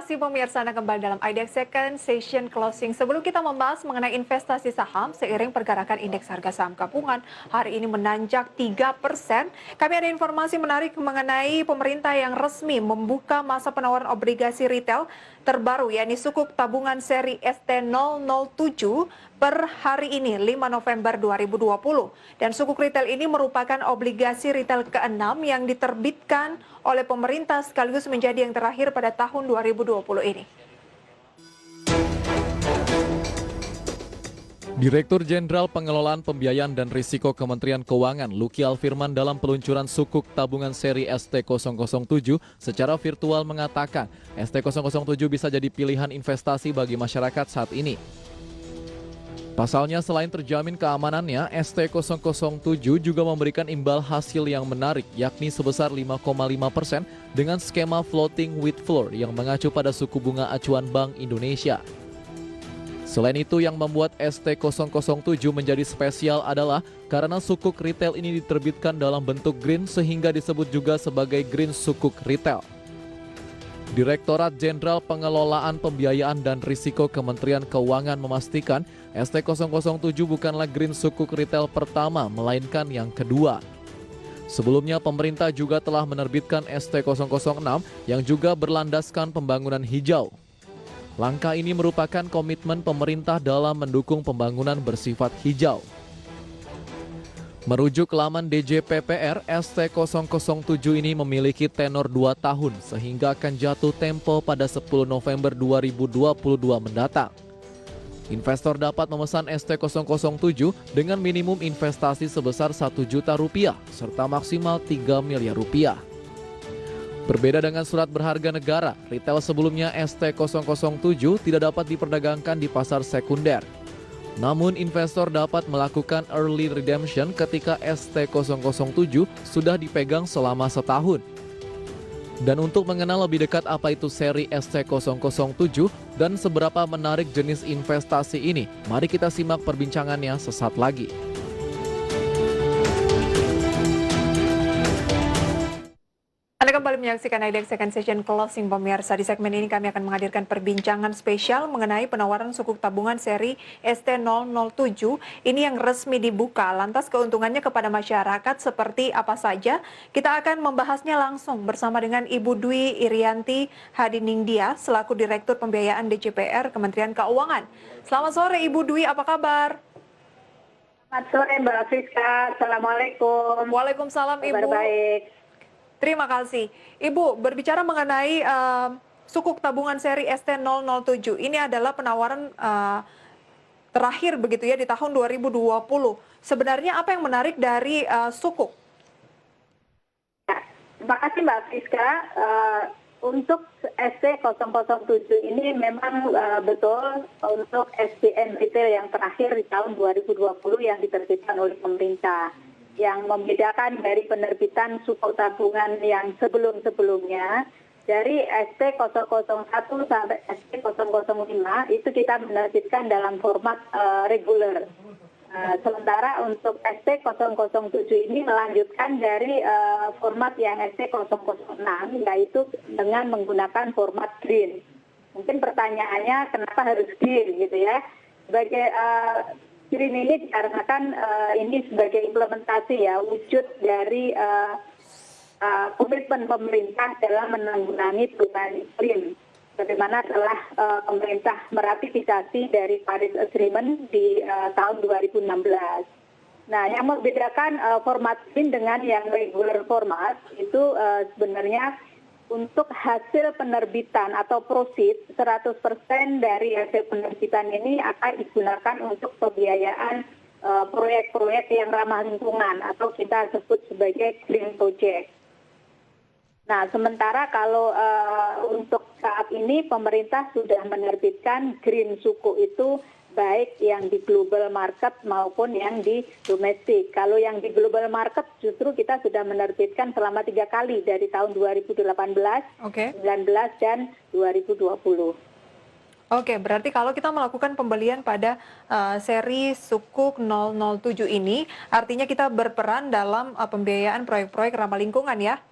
kasih pemirsa, Anda kembali dalam IDX Second Session Closing. Sebelum kita membahas mengenai investasi saham, seiring pergerakan indeks harga saham gabungan hari ini menanjak 3%, kami ada informasi menarik mengenai pemerintah yang resmi membuka masa penawaran obligasi retail terbaru, yakni sukuk tabungan seri ST007 per hari ini 5 November 2020. Dan sukuk retail ini merupakan obligasi retail ke-6 yang diterbitkan oleh pemerintah sekaligus menjadi yang terakhir pada tahun 2020 ini. Direktur Jenderal Pengelolaan Pembiayaan dan Risiko Kementerian Keuangan Luki Alfirman dalam peluncuran sukuk tabungan seri ST007 secara virtual mengatakan ST007 bisa jadi pilihan investasi bagi masyarakat saat ini. Pasalnya selain terjamin keamanannya, ST007 juga memberikan imbal hasil yang menarik yakni sebesar 5,5% dengan skema floating with floor yang mengacu pada suku bunga acuan Bank Indonesia. Selain itu yang membuat ST007 menjadi spesial adalah karena sukuk retail ini diterbitkan dalam bentuk green sehingga disebut juga sebagai green sukuk retail. Direktorat Jenderal Pengelolaan Pembiayaan dan Risiko Kementerian Keuangan memastikan ST007 bukanlah green sukuk retail pertama, melainkan yang kedua. Sebelumnya pemerintah juga telah menerbitkan ST006 yang juga berlandaskan pembangunan hijau. Langkah ini merupakan komitmen pemerintah dalam mendukung pembangunan bersifat hijau. Merujuk laman DJPPR, ST007 ini memiliki tenor 2 tahun sehingga akan jatuh tempo pada 10 November 2022 mendatang. Investor dapat memesan ST007 dengan minimum investasi sebesar Rp1 juta serta maksimal Rp3 miliar. Berbeda dengan surat berharga negara, retail sebelumnya ST007 tidak dapat diperdagangkan di pasar sekunder. Namun investor dapat melakukan early redemption ketika ST007 sudah dipegang selama setahun. Dan untuk mengenal lebih dekat apa itu seri ST007 dan seberapa menarik jenis investasi ini, mari kita simak perbincangannya sesaat lagi. Anda kembali menyaksikan IDX Second Session Closing pemirsa. Di segmen ini kami akan menghadirkan perbincangan spesial mengenai penawaran sukuk tabungan seri ST007 ini yang resmi dibuka. Lantas keuntungannya kepada masyarakat seperti apa saja? Kita akan membahasnya langsung bersama dengan Ibu Dwi Irianti Hadiningdia selaku Direktur Pembiayaan DJPR Kementerian Keuangan. Selamat sore Ibu Dwi, apa kabar? Selamat sore Mbak Friska, Assalamualaikum. Waalaikumsalam Ibu. Kabar baik. Terima kasih. Ibu, berbicara mengenai sukuk tabungan seri ST007, ini adalah penawaran terakhir begitu ya di tahun 2020. Sebenarnya apa yang menarik dari sukuk? Ya, terima kasih Mbak Friska. Untuk ST007 ini memang betul untuk SBN retail yang terakhir di tahun 2020 yang diterbitkan oleh pemerintah. Yang membedakan dari penerbitan sukuk tabungan yang sebelum-sebelumnya, dari ST001 sampai ST005 itu kita menerbitkan dalam format reguler. Sementara untuk ST007 ini melanjutkan dari format yang ST006, yaitu dengan menggunakan format green. Mungkin pertanyaannya kenapa harus green gitu ya? Sebagai green ini dikarenakan ini sebagai implementasi ya, wujud dari komitmen pemerintah dalam menanggulangi perubahan iklim. Bagaimana telah pemerintah meratifikasi dari Paris Agreement di tahun 2016. Nah, yang membedakan format green dengan yang regular format itu sebenarnya untuk hasil penerbitan atau proceed 100% dari hasil penerbitan ini akan digunakan untuk pembiayaan proyek-proyek yang ramah lingkungan atau kita sebut sebagai green project. Nah, sementara kalau untuk saat ini pemerintah sudah menerbitkan green suku itu baik yang di global market maupun yang di domestik. Kalau yang di global market justru kita sudah menerbitkan selama 3 kali dari tahun 2018, 19, dan 2020. Oke, berarti kalau kita melakukan pembelian pada seri sukuk 007 ini, artinya kita berperan dalam pembiayaan proyek-proyek ramah lingkungan ya?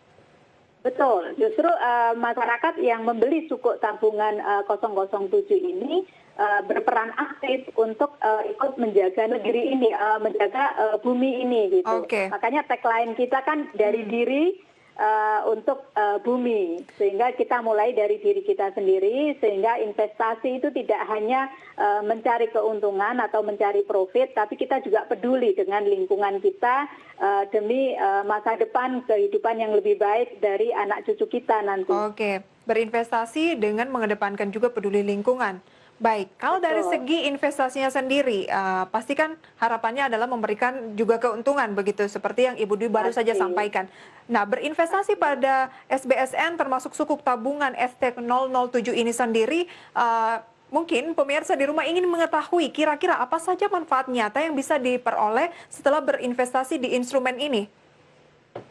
Betul, justru masyarakat yang membeli sukuk tabungan 007 ini berperan aktif untuk ikut menjaga negeri ini, menjaga bumi ini gitu. Oke. Makanya tagline kita kan dari diri untuk bumi, sehingga kita mulai dari diri kita sendiri, sehingga investasi itu tidak hanya mencari keuntungan atau mencari profit, tapi kita juga peduli dengan lingkungan kita demi masa depan kehidupan yang lebih baik dari anak cucu kita nanti. Oke, berinvestasi dengan mengedepankan juga peduli lingkungan. Baik, kalau dari Betul. segi investasinya sendiri, pasti kan harapannya adalah memberikan juga keuntungan begitu, seperti yang Ibu Dwi baru saja Pasti. sampaikan. Nah, berinvestasi pada SBSN termasuk sukuk tabungan ST007 ini sendiri, mungkin pemirsa di rumah ingin mengetahui kira-kira apa saja manfaat nyata yang bisa diperoleh setelah berinvestasi di instrumen ini.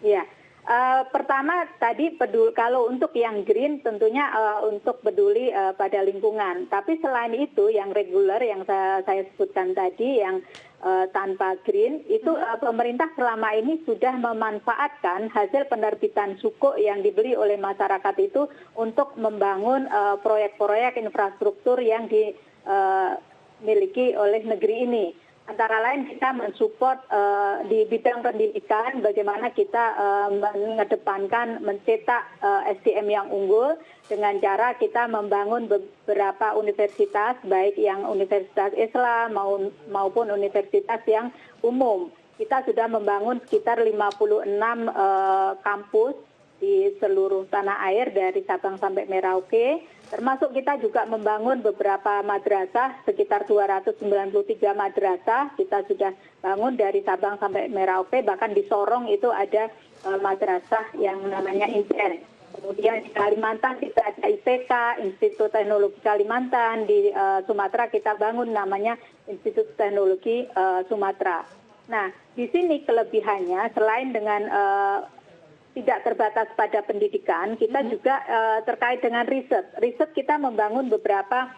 Ya, pertama tadi kalau untuk yang green tentunya untuk peduli pada lingkungan. Tapi selain itu yang reguler yang saya sebutkan tadi yang tanpa green itu pemerintah selama ini sudah memanfaatkan hasil penerbitan sukuk yang dibeli oleh masyarakat itu untuk membangun proyek-proyek infrastruktur yang dimiliki oleh negeri ini. Antara lain kita mensupport di bidang pendidikan, bagaimana kita mengedepankan, mencetak SDM yang unggul dengan cara kita membangun beberapa universitas, baik yang universitas Islam maupun universitas yang umum. Kita sudah membangun sekitar 56 kampus di seluruh tanah air dari Sabang sampai Merauke, termasuk kita juga membangun beberapa madrasah, sekitar 293 madrasah kita sudah bangun dari Sabang sampai Merauke, bahkan di Sorong itu ada madrasah yang namanya INTEN. Kemudian di Kalimantan kita ada IPK, Institut Teknologi Kalimantan, di Sumatera kita bangun namanya Institut Teknologi Sumatera. Nah, di sini kelebihannya selain dengan tidak terbatas pada pendidikan, kita juga terkait dengan riset. Riset kita membangun beberapa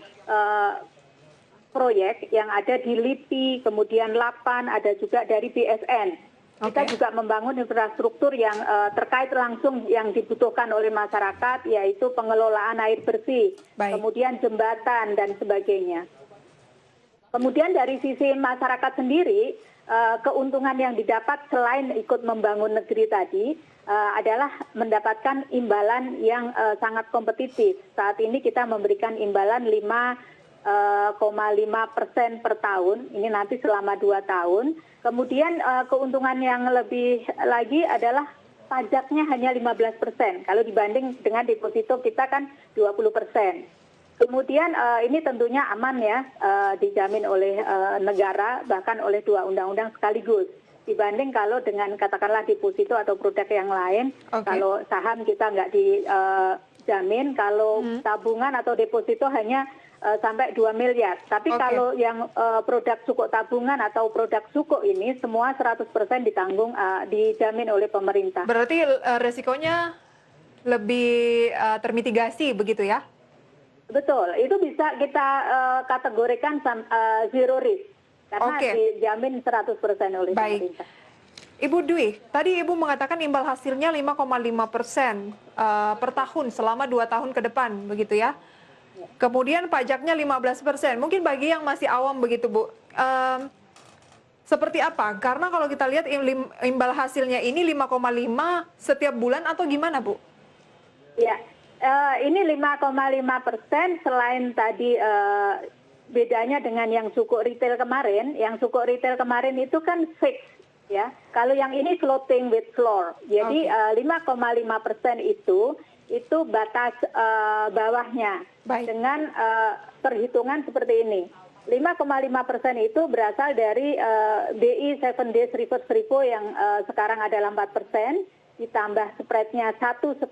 proyek yang ada di LIPI, kemudian LAPAN, ada juga dari BSN. Kita juga membangun infrastruktur yang terkait langsung yang dibutuhkan oleh masyarakat, yaitu pengelolaan air bersih, kemudian jembatan, dan sebagainya. Kemudian dari sisi masyarakat sendiri, keuntungan yang didapat selain ikut membangun negeri tadi adalah mendapatkan imbalan yang sangat kompetitif. Saat ini kita memberikan imbalan 5,5% per tahun, ini nanti selama 2 tahun. Kemudian keuntungan yang lebih lagi adalah pajaknya hanya 15%, kalau dibanding dengan deposito kita kan 20%. Kemudian ini tentunya aman ya, dijamin oleh negara, bahkan oleh 2 undang-undang sekaligus. Dibanding kalau dengan katakanlah deposito atau produk yang lain, kalau saham kita nggak dijamin, kalau tabungan atau deposito hanya sampai 2 miliar. Tapi kalau yang produk sukuk tabungan atau produk sukuk ini semua 100% ditanggung, dijamin oleh pemerintah. Berarti resikonya lebih termitigasi begitu ya? Betul, itu bisa kita kategorikan zero risk. Karena dijamin 100% oleh pemerintah. Ibu Dwi, tadi Ibu mengatakan imbal hasilnya 5,5% per tahun selama 2 tahun ke depan, begitu ya? Kemudian pajaknya 15%. Mungkin bagi yang masih awam begitu, Bu. Seperti apa? Karena kalau kita lihat imbal hasilnya ini 5,5 setiap bulan atau gimana, Bu? Ya, ini 5,5% selain tadi bedanya dengan yang sukuk retail kemarin. Yang sukuk retail kemarin itu kan fix, ya. Kalau yang ini floating with floor. Jadi 5,5% itu batas bawahnya. Dengan perhitungan seperti ini. 5,5% itu berasal dari BI 7 days reverse repo yang sekarang adalah 4%, ditambah spreadnya 1,5%,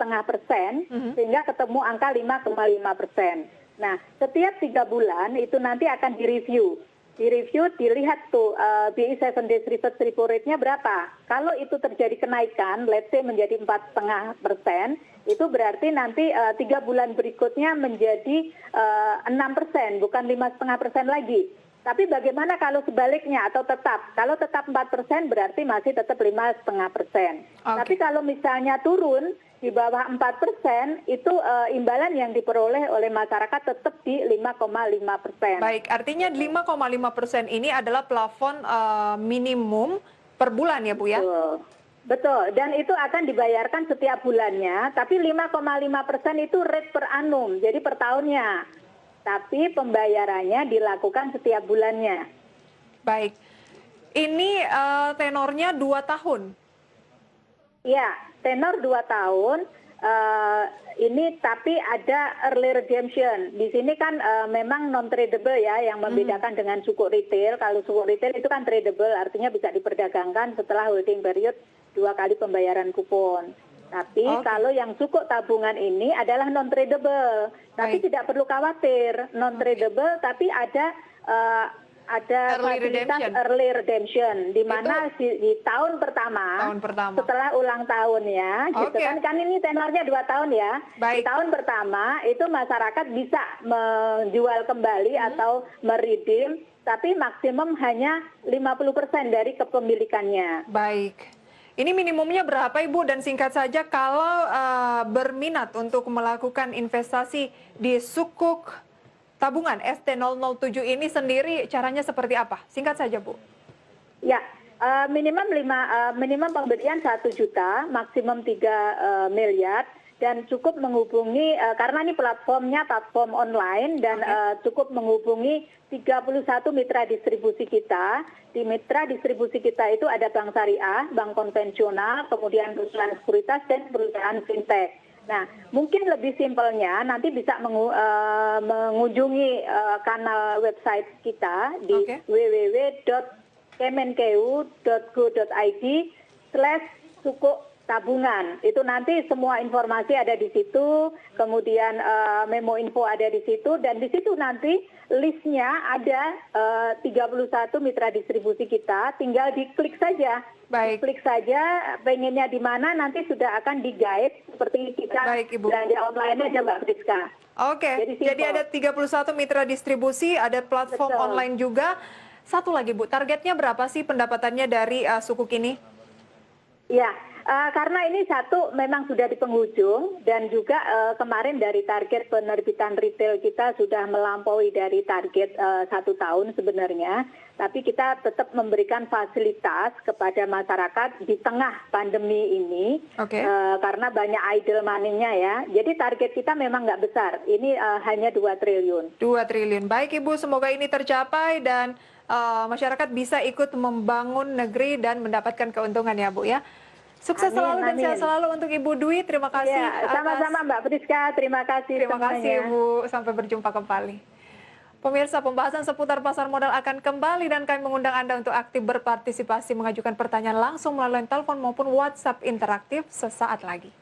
sehingga ketemu angka 5,5%. Nah, setiap 3 bulan itu nanti akan direview. Dilihat tuh BI 7 days reverse repo rate-nya berapa. Kalau itu terjadi kenaikan, let's say menjadi 4,5%, itu berarti nanti 3 bulan berikutnya menjadi 6%, bukan 5,5% lagi. Tapi bagaimana kalau sebaliknya atau tetap? Kalau tetap 4% berarti masih tetap 5,5%. Tapi kalau misalnya turun, di bawah 4%, itu imbalan yang diperoleh oleh masyarakat tetap di 5,5%. Baik, artinya 5,5% ini adalah plafon minimum per bulan ya Bu ya? Betul, dan itu akan dibayarkan setiap bulannya, tapi 5,5% itu rate per annum, jadi per tahunnya. Tapi pembayarannya dilakukan setiap bulannya. Baik, ini tenornya 2 tahun. Ya, tenor 2 tahun. Ini tapi ada early redemption. Di sini kan memang non tradable ya, yang membedakan dengan sukuk retail. Kalau sukuk retail itu kan tradable, artinya bisa diperdagangkan setelah holding period 2 kali pembayaran kupon. Tapi kalau yang sukuk tabungan ini adalah non tradable. Tapi tidak perlu khawatir, non tradable tapi ada fasilitas early redemption, di mana di tahun pertama setelah ulang tahun ya, gitu kan ini tenornya 2 tahun ya. Di tahun pertama itu masyarakat bisa menjual kembali atau meredeem, tapi maksimum hanya 50% dari kepemilikannya. Baik. Ini minimumnya berapa Ibu? Dan singkat saja, kalau berminat untuk melakukan investasi di sukuk tabungan ST007 ini sendiri caranya seperti apa? Singkat saja Bu. Ya, minimum pembelian 1 juta, maksimum 3 miliar, dan cukup menghubungi, karena ini platformnya platform online, dan cukup menghubungi 31 mitra distribusi kita. Di mitra distribusi kita itu ada bank syariah, bank konvensional, kemudian perusahaan sekuritas, dan perusahaan fintech. Nah, mungkin lebih simpelnya nanti bisa mengunjungi kanal website kita di www.kemenkeu.go.id/sukuk tabungan. Itu nanti semua informasi ada di situ, kemudian memo info ada di situ, dan di situ nanti listnya ada 31 mitra distribusi kita, tinggal diklik saja. Baik. Klik saja pengennya di mana, nanti sudah akan di-guide seperti kita belanja online aja Mbak Friska. Oke, jadi ada 31 mitra distribusi, ada platform online juga. Satu lagi Bu, targetnya berapa sih pendapatannya dari sukuk ini? Ya, karena ini satu memang sudah di penghujung, dan juga kemarin dari target penerbitan retail kita sudah melampaui dari target 1 tahun sebenarnya. Tapi kita tetap memberikan fasilitas kepada masyarakat di tengah pandemi ini, karena banyak idle money-nya ya. Jadi target kita memang nggak besar, ini hanya 2 triliun. 2 triliun, baik Ibu, semoga ini tercapai dan masyarakat bisa ikut membangun negeri dan mendapatkan keuntungan ya Bu ya. Sukses selalu dan sehat selalu untuk Ibu Dwi. Terima kasih. Ya, sama-sama Mbak Friska. Terima kasih. Terima kasih Ibu. Sampai berjumpa kembali. Pemirsa, pembahasan seputar pasar modal akan kembali dan kami mengundang Anda untuk aktif berpartisipasi, mengajukan pertanyaan langsung melalui telepon maupun WhatsApp interaktif sesaat lagi.